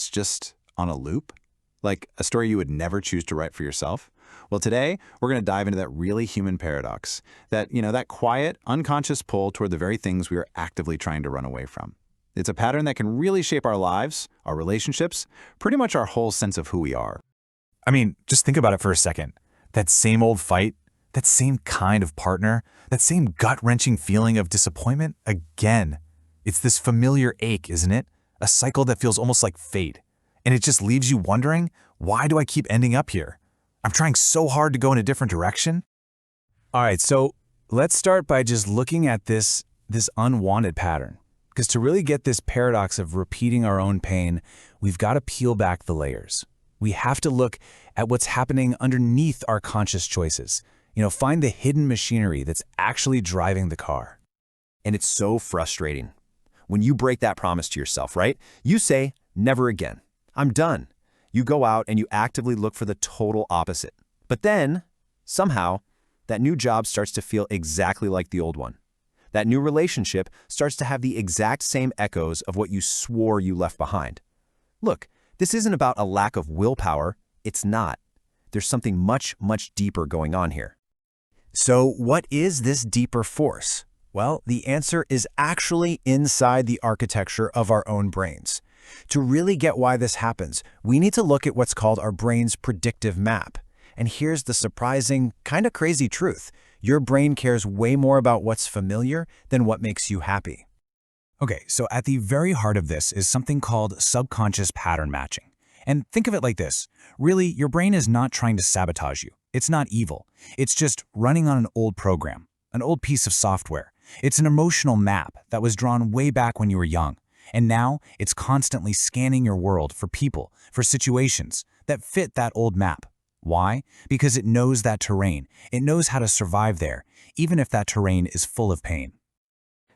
that's just on a loop? Like a story you would never choose to write for yourself? Well, today we're going to dive into that really human paradox, that quiet, unconscious pull toward the very things we are actively trying to run away from. It's a pattern that can really shape our lives, our relationships, pretty much our whole sense of who we are. I mean, just think about it for a second. That same old fight, that same kind of partner, that same gut-wrenching feeling of disappointment again. It's this familiar ache, isn't it? A cycle that feels almost like fate. And it just leaves you wondering, why do I keep ending up here? I'm trying so hard to go in a different direction. All right, so let's start by just looking at this unwanted pattern. Because to really get this paradox of repeating our own pain, we've got to peel back the layers. We have to look at what's happening underneath our conscious choices. Find the hidden machinery that's actually driving the car. And it's so frustrating. When you break that promise to yourself, right? You say, never again. I'm done. You go out and you actively look for the total opposite. But then, somehow, that new job starts to feel exactly like the old one. That new relationship starts to have the exact same echoes of what you swore you left behind. Look, this isn't about a lack of willpower. It's not. There's something much, much deeper going on here. So what is this deeper force? Well, the answer is actually inside the architecture of our own brains. To really get why this happens, we need to look at what's called our brain's predictive map. And here's the surprising, kind of crazy truth. Your brain cares way more about what's familiar than what makes you happy. Okay, so at the very heart of this is something called subconscious pattern matching. And think of it like this. Really, your brain is not trying to sabotage you. It's not evil. It's just running on an old program, an old piece of software. It's an emotional map that was drawn way back when you were young. And now it's constantly scanning your world for people, for situations that fit that old map. Why? Because it knows that terrain. It knows how to survive there, even if that terrain is full of pain.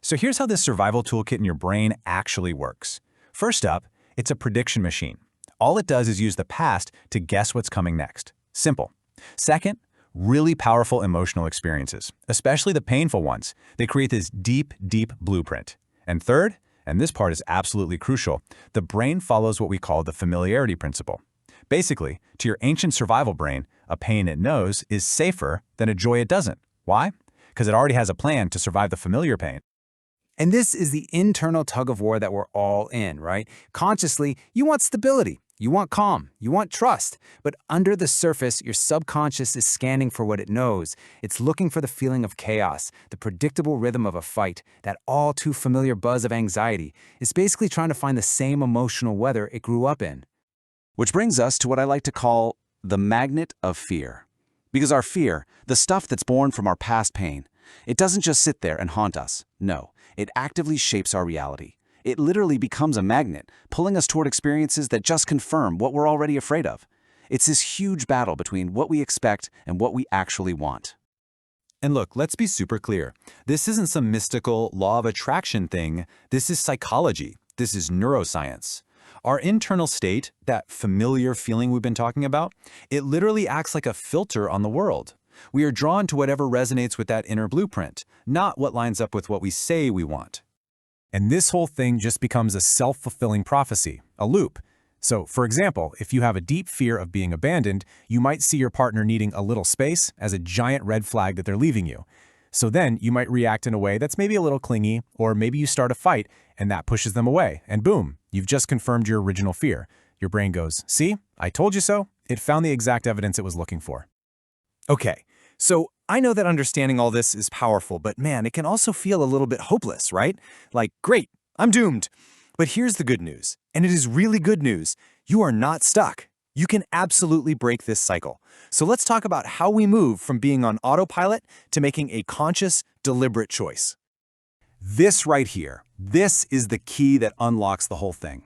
So here's how this survival toolkit in your brain actually works. First up, it's a prediction machine. All it does is use the past to guess what's coming next. Simple. Second, really powerful emotional experiences, especially the painful ones. They create this deep, deep blueprint. And third, and this part is absolutely crucial, the brain follows what we call the familiarity principle. Basically, to your ancient survival brain, a pain it knows is safer than a joy it doesn't. Why? Because it already has a plan to survive the familiar pain. And this is the internal tug-of-war that we're all in, right? Consciously, you want stability, you want calm, you want trust. But under the surface, your subconscious is scanning for what it knows. It's looking for the feeling of chaos, the predictable rhythm of a fight, that all too familiar buzz of anxiety. It's basically trying to find the same emotional weather it grew up in. Which brings us to what I like to call the magnet of fear. Because our fear, the stuff that's born from our past pain, it doesn't just sit there and haunt us. No, it actively shapes our reality. It literally becomes a magnet, pulling us toward experiences that just confirm what we're already afraid of. It's this huge battle between what we expect and what we actually want. And look, let's be super clear. This isn't some mystical law of attraction thing. This is psychology. This is neuroscience. Our internal state, that familiar feeling we've been talking about, it literally acts like a filter on the world. We are drawn to whatever resonates with that inner blueprint, not what lines up with what we say we want. And this whole thing just becomes a self-fulfilling prophecy, a loop. So, for example, if you have a deep fear of being abandoned, you might see your partner needing a little space as a giant red flag that they're leaving you. So then you might react in a way that's maybe a little clingy, or maybe you start a fight and that pushes them away, and boom, you've just confirmed your original fear. Your brain goes, see, I told you so. It found the exact evidence it was looking for. Okay, so I know that understanding all this is powerful, but man, it can also feel a little bit hopeless, right? Like, great, I'm doomed. But here's the good news, and it is really good news. You are not stuck. You can absolutely break this cycle. So let's talk about how we move from being on autopilot to making a conscious, deliberate choice. This right here, this is the key that unlocks the whole thing.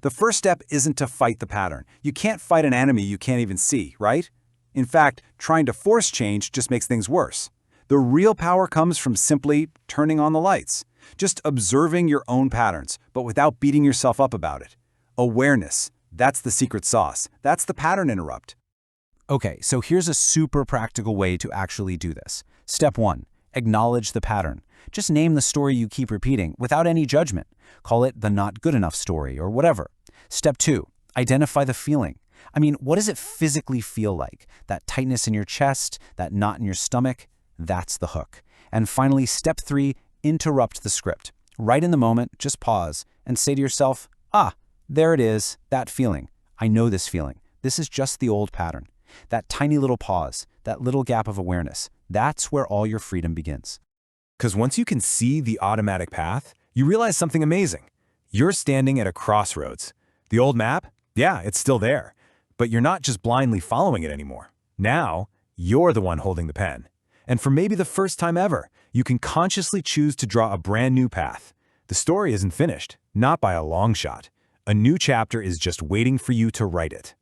The first step isn't to fight the pattern. You can't fight an enemy you can't even see, right? In fact, trying to force change just makes things worse. The real power comes from simply turning on the lights. Just observing your own patterns, but without beating yourself up about it. Awareness, that's the secret sauce. That's the pattern interrupt. Okay, so here's a super practical way to actually do this. Step 1, acknowledge the pattern. Just name the story you keep repeating without any judgment. Call it the not good enough story or whatever. Step 2, Identify the feeling. I mean, what does it physically feel like? That tightness in your chest, that knot in your stomach? That's the hook. And finally, step 3, interrupt the script. Right in the moment, just pause and say to yourself, there it is, that feeling. I know this feeling. This is just the old pattern. That tiny little pause, that little gap of awareness, that's where all your freedom begins. Because once you can see the automatic path, you realize something amazing. You're standing at a crossroads. The old map? Yeah, it's still there. But you're not just blindly following it anymore. Now, you're the one holding the pen. And for maybe the first time ever, you can consciously choose to draw a brand new path. The story isn't finished, not by a long shot. A new chapter is just waiting for you to write it.